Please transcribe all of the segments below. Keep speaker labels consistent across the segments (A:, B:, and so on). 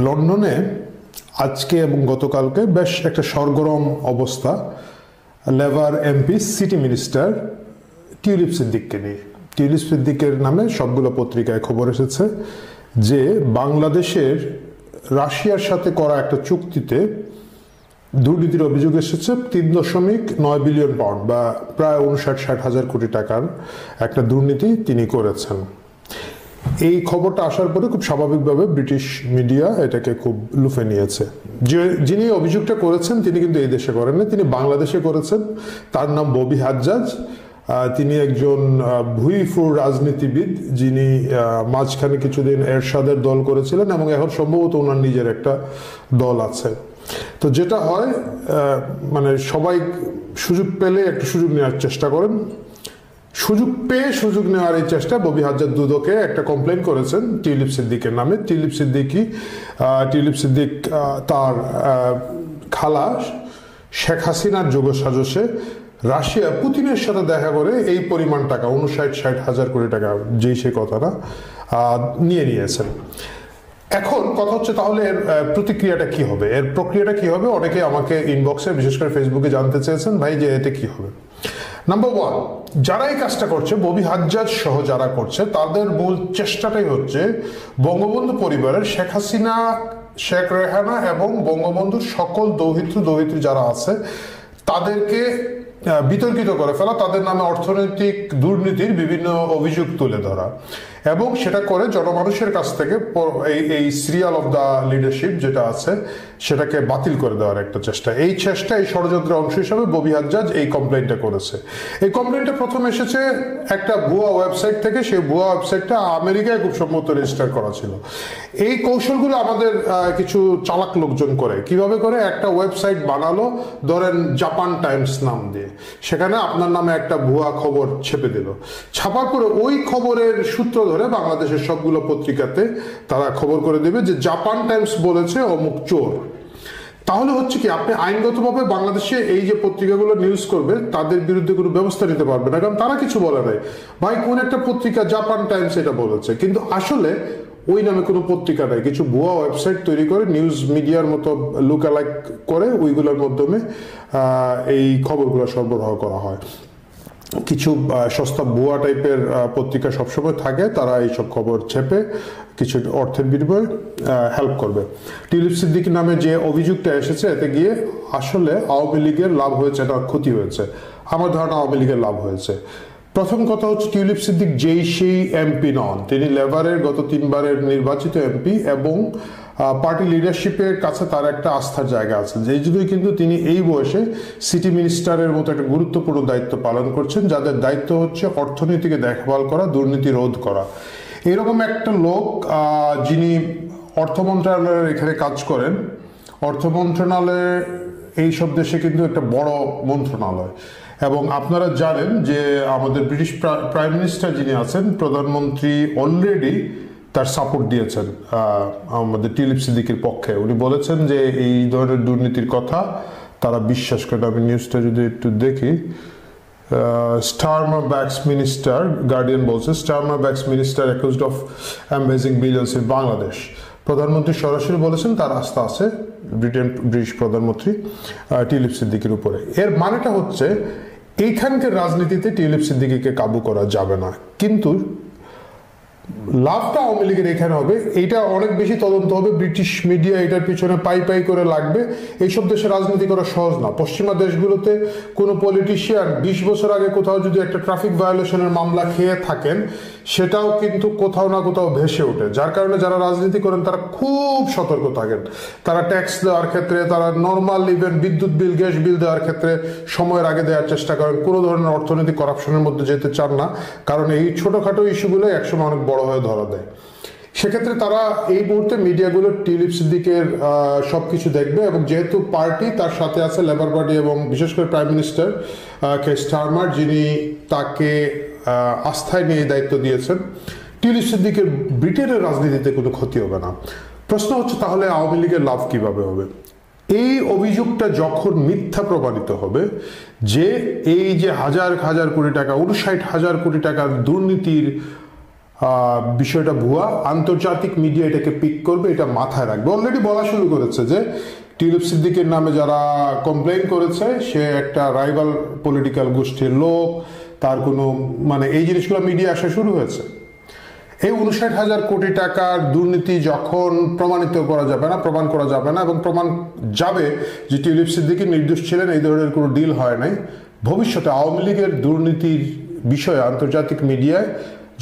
A: লন্ডনে আজকে এবং গতকালকে বেশ একটা সরগরম অবস্থা Labour MP city minister Tulip সিদ্দিককে নিয়ে। টিউলিপ সিদ্দিকের নামে সবগুলো পত্রিকায় খবর এসেছে যে বাংলাদেশের রাশিয়ার সাথে করা একটা চুক্তিতে দুর্নীতির অভিযোগ এসেছে। 3.9 বিলিয়ন পাউন্ড বা প্রায় 59-60 কোটি টাকার একটা দুর্নীতি তিনি করেছেন। এই খবরটা আসার পরে খুব স্বাভাবিকভাবে ব্রিটিশ মিডিয়া এটাকে খুব লুফে নিয়েছে। যিনি অভিযোগটা করেছেন তিনি কিন্তু এই দেশে করেন না, তিনি বাংলাদেশে করেছেন। তার নাম ববি হাজ্জাজ। তিনি একজন ভুইফুর রাজনীতিবিদ, যিনি মাঝখানে কিছুদিন এরশাদের দল করেছিলেন এবং এখন সম্ভবত ওনার নিজের একটা দল আছে। তো যেটা হয় মানে সবাই সুযোগ পেলে একটু সুযোগ নেওয়ার চেষ্টা করেন। সুযোগ পেয়ে সুযোগ নেওয়ার এই চেষ্টা ববি হাজ্জাজ দুদকে একটা কমপ্লেন করেছেন টিউলিপ সিদ্দিকের নামে। টিউলিপ সিদ্দিক তার খালা শেখ হাসিনার যোগসাজশে রাশিয়া পুতিনের সাথে দেখা করে এই পরিমাণ টাকা 59-60 কোটি টাকা যেই সে কথাটা নিয়ে নিয়েছেন। এখন কথা হচ্ছে তাহলে এর প্রতিক্রিয়াটা কি হবে, এর প্রক্রিয়াটা কি হবে? অনেকে আমাকে ইনবক্সে বিশেষ করে ফেসবুকে জানতে চেয়েছেন ভাই যে এতে কি হবে। নাম্বার 1, যারা এই কাজটা করছে ববি হাজ্জাজ সহ যারা করছে তাদের মূল চেষ্টাটাই হচ্ছে বঙ্গবন্ধু পরিবারের শেখ হাসিনা, শেখ রেহানা এবং বঙ্গবন্ধুর সকল দৌহিত্রী যারা আছে তাদেরকে বিতর্কিত করে ফেলা, তাদের নামে অর্থনৈতিক দুর্নীতির বিভিন্ন অভিযোগ তুলে ধরা এবং সেটা করে জনমানুষের কাছ থেকে এই সিরিয়াল অফ দ্য লিডারশিপ যেটা আছে সেটাকে বাতিল করে দেওয়ার একটা চেষ্টা। এই ষড়যন্ত্রের অংশ হিসাবে ববি হাজ্জাজ এই কমপ্লেইনটা করেছে। এই কমপ্লেইনটা প্রথম এসেছে একটা ভুয়া ওয়েবসাইট থেকে। সেই ভুয়া ওয়েবসাইটটা আমেরিকায় খুব সম্ভবত রেজিস্টার করা ছিল। এই কৌশলগুলো আমাদের কিছু চালাক লোকজন করে। কিভাবে করে? একটা ওয়েবসাইট বানালো, ধরেন জাপান টাইমস নাম দিয়ে, সেখানে আপনার নামে একটা ভুয়া খবর ছেপে দিল। ছাপার পরে ওই খবরের সূত্র ধরে বাংলাদেশের সবগুলো পত্রিকাতে তারা খবর করে দেবে যে জাপান টাইমস বলেছে অমুক চোর। তাহলে হচ্ছে কি, আপনি আইনগতভাবে বাংলাদেশে এই যে পত্রিকাগুলো নিউজ করবে তাদের বিরুদ্ধে কোনো ব্যবস্থা নিতে পারবে না, কারণ তারা কিছু বলে নাই। ভাই কোন একটা পত্রিকা জাপান টাইমস এটা বলেছে, কিন্তু আসলে ওই নামে কোনো পত্রিকা নাই। কিছু ভুয়া ওয়েবসাইট তৈরি করে নিউজ মিডিয়ার মতো লুকালাইক করে ওইগুলোর মাধ্যমে এই খবরগুলো সরবরাহ করা হয়। কিছু সস্তা ভুয়া টাইপের পত্রিকা সবসময় থাকে, তারা এইসব খবর ছেপে কিছু অর্থের বিনিময়ে হেল্প করবে। টিউলিপ সিদ্দিক নামে যে অভিযোগটা এসেছে এতে গিয়ে আসলে আওয়ামী লীগের লাভ হয়েছে না ক্ষতি হয়েছে? আমার ধারণা আওয়ামী লীগের লাভ হয়েছে। প্রথম কথা হচ্ছে টিউলিপ সিদ্দিক যেই সেই এমপি নন, তিনি লেবারের গত 3 বারের নির্বাচিত এমপি এবং পার্টি লিডারশিপের কাছে তার একটা আস্থার জায়গা আছে। যেই জন্যই কিন্তু তিনি এই বয়সে সিটি মিনিস্টারের মতো একটা গুরুত্বপূর্ণ দায়িত্ব পালন করছেন, যাদের দায়িত্ব হচ্ছে অর্থনীতিকে দেখভাল করা, দুর্নীতি রোধ করা। এরকম একটা লোক যিনি অর্থ মন্ত্রণালয়ের এখানে কাজ করেন। অর্থ মন্ত্রণালয়ে এইসব দেশে কিন্তু একটা বড় মন্ত্রণালয় এবং আপনারা জানেন যে আমাদের ব্রিটিশ প্রাইম মিনিস্টার যিনি আছেন, প্রধানমন্ত্রী অলরেডি তার সাপোর্ট দিয়েছেন আমাদের টিউলিপ সিদ্দিকের পক্ষে। উনি বলেছেন যে এই ধরনের দুর্নীতির কথা তারা বিশ্বাস করেন। আমি নিউজটা যদি একটু দেখি, স্টারমার ব্যাকস মিনিস্টার, গার্ডিয়ান বলছে Starmer backs minister accused of embezzling billions in Bangladesh. প্রধানমন্ত্রী সরাসরি বলেছেন তার আস্থা আছে ব্রিটিশ প্রধানমন্ত্রী টিউলিপ সিদ্দিকের উপরে। এর মানেটা হচ্ছে এইখানকার রাজনীতিতে টিউলিপ সিদ্দিকীকে কাবু করা যাবে না, কিন্তু লাভটা আওয়ামী লীগের এখানে হবে। এইটা অনেক বেশি তদন্ত হবে, ব্রিটিশ মিডিয়া এটার পিছনে পাই করে লাগবে। এইসব দেশে রাজনীতি করা সহজ না। পশ্চিমা দেশগুলোতে কোনো পলিটিশিয়ান 20 বছর আগে কোথাও যদি একটা ট্রাফিক ভায়োলেশনের মামলা খেয়ে থাকেন, সেটাও কিন্তু কোথাও না কোথাও ভেসে ওঠে। যার কারণে যারা রাজনীতি করেন তারা খুব সতর্ক থাকেন। তারা ট্যাক্স দেওয়ার ক্ষেত্রে, তারা নর্মাল ইভেন বিদ্যুৎ বিল, গ্যাস বিল দেওয়ার ক্ষেত্রে সময়ের আগে দেওয়ার চেষ্টা করেন। কোনো ধরনের অর্থনৈতিক করাপশনের মধ্যে যেতে চান না, কারণ এই ছোটখাটো ইস্যুগুলো একসময় অনেক বড় হয়ে ধরা দেয়। সেক্ষেত্রে তারা এই মুহূর্তে মিডিয়াগুলো টিউলিপ সিদ্দিকের সবকিছু দেখবে এবং যেহেতু পার্টি তার সাথে আছে লেবার পার্টি এবং বিশেষ করে প্রাইম মিনিস্টার কে স্টারমার, যিনি তাকে আস্থায় নিয়ে দায়িত্ব দিয়েছেন, টিউলিপ সিদ্দিকের ব্রিটেনের রাজনীতিতে কোনো ক্ষতি হবে না। প্রশ্ন হচ্ছে তাহলে আওয়ামী লীগের লাভ কিভাবে হবে? এই অভিযোগটা যখন মিথ্যা প্রমাণিত হবে যে এই যে হাজার হাজার কোটি টাকা, 59,000 কোটি টাকার দুর্নীতির বিষয়টা ভুয়া, আন্তর্জাতিক মিডিয়া এটাকে পিক করবে, এটা মাথায় রাখবে। অলরেডি বলা শুরু করেছে যে টিউলিপ সিদ্দিকের নামে যারা কমপ্লেইন করেছে সে একটা রাইভাল পলিটিক্যাল গোষ্ঠীর লোক, তার কোনো মানে এই জিনিসগুলো মিডিয়া আসা শুরু হয়েছে। এই 59,000 কোটি টাকার দুর্নীতি যখন প্রমাণিত করা যাবে না, প্রমাণ করা যাবে না, এবং প্রমাণ যাবে যে টিউলিপ সিদ্দিকী নির্দোষ ছিলেন, এই ধরনের কোনো ডিল হয় নাই, ভবিষ্যতে আওয়ামী লীগের দুর্নীতির বিষয়ে আন্তর্জাতিক মিডিয়ায়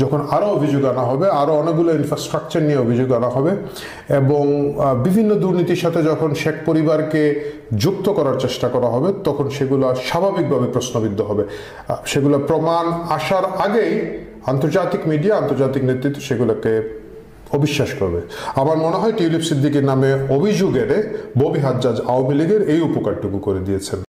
A: যখন আরও অভিযোগ আনা হবে, আরও অনেকগুলো ইনফ্রাস্ট্রাকচার নিয়ে অভিযোগ আনা হবে, এবং বিভিন্ন দুর্নীতির সাথে যখন শেখ পরিবারকে যুক্ত করার চেষ্টা করা হবে, তখন সেগুলো স্বাভাবিকভাবে প্রশ্নবিদ্ধ হবে। সেগুলো প্রমাণ আসার আগেই আন্তর্জাতিক মিডিয়া, আন্তর্জাতিক নেতৃত্ব সেগুলোকে অবিশ্বাস করবে। আমার মনে হয় টিউলিপ সিদ্দিকীর নামে অভিযোগ এনে ববি হাজ্জাজ আওয়ামী লীগের এই উপকারটুকু করে দিয়েছেন।